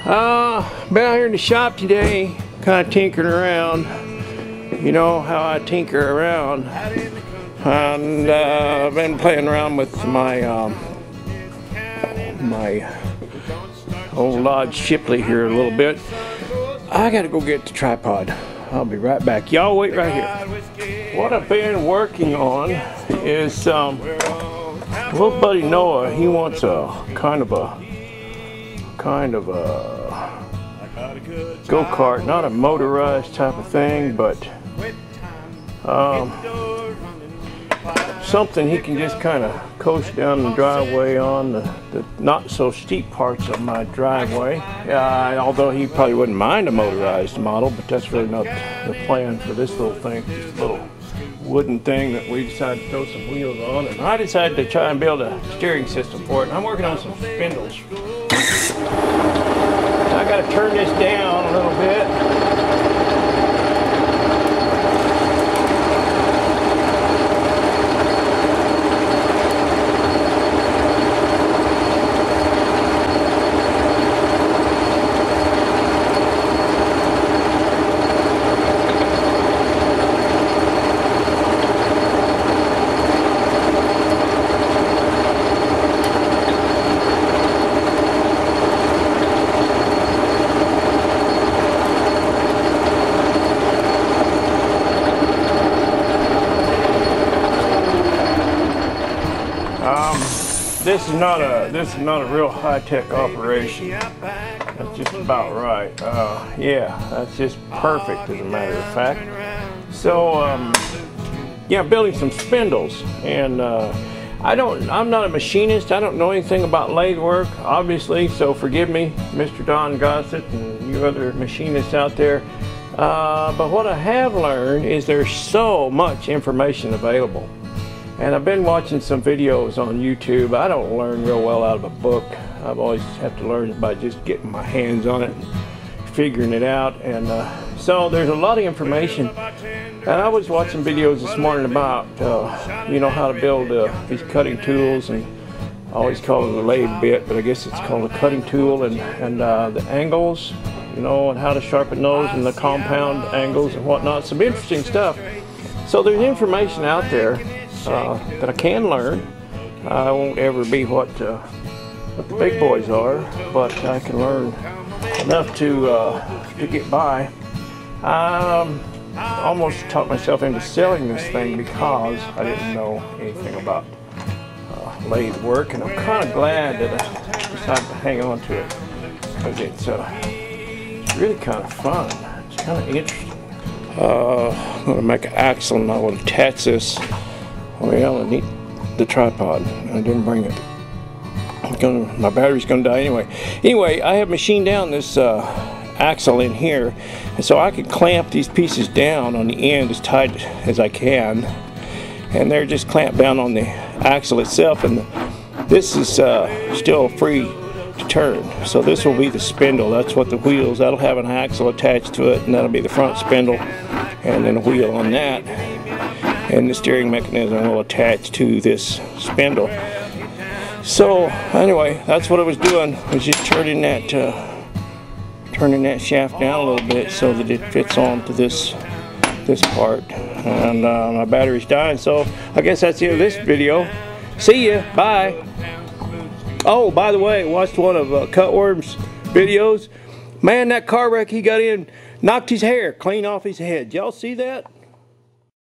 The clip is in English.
Been out here in the shop today, kind of tinkering around. You know how I tinker around. And I've been playing around with my my old Lodge Shipley here a little bit. I gotta go get the tripod. I'll be right back. Y'all wait right here. What I've been working on is little buddy Noah. He wants a kind of a go-kart, not a motorized type of thing, but something he can just kind of coast down the driveway on the not so steep parts of my driveway. Although he probably wouldn't mind a motorized model, but that's really not the plan for this little thing. Just a little wooden thing that we decided to throw some wheels on, and I decided to try and build a steering system for it. And I'm working on some spindles. I got to turn this down a little bit. This is not a real high-tech operation. That's just about right. Yeah, that's just perfect, as a matter of fact. So yeah, building some spindles, and I'm not a machinist. I don't know anything about lathe work, obviously. So forgive me, Mr. Don Gossett and you other machinists out there. But what I have learned is there's so much information available. And I've been watching some videos on YouTube. I don't learn real well out of a book. I've always have to learn by just getting my hands on it and figuring it out. And so there's a lot of information. And I was watching videos this morning about, you know, how to build these cutting tools. And I always call it a lathe bit, but I guess it's called a cutting tool. And the angles, you know, and how to sharpen those and the compound angles and whatnot. Some interesting stuff. So there's information out there that I can learn. I won't ever be what the big boys are, but I can learn enough to get by. I almost talked myself into selling this thing because I didn't know anything about lathe work, and I'm kind of glad that I decided to hang on to it because it's really kind of fun. It's kind of interesting. I'm going to make an axle, and I will attach this. Well, I need the tripod. I didn't bring it. My battery's gonna die anyway. Anyway, I have machined down this axle in here, and so I can clamp these pieces down on the end as tight as I can, and they're just clamped down on the axle itself. And this is still free to turn. So this will be the spindle. That's what the wheels. That'll have an axle attached to it, and that'll be the front spindle, and then a wheel on that. And the steering mechanism will attach to this spindle. So anyway, that's what I was doing, was just turning that shaft down a little bit so that it fits onto this part. And my battery's dying, so I guess that's the end of this video. See ya, bye. Oh, by the way, watched one of Cutworm's videos. Man, that car wreck he got in knocked his hair clean off his head. Y'all see that?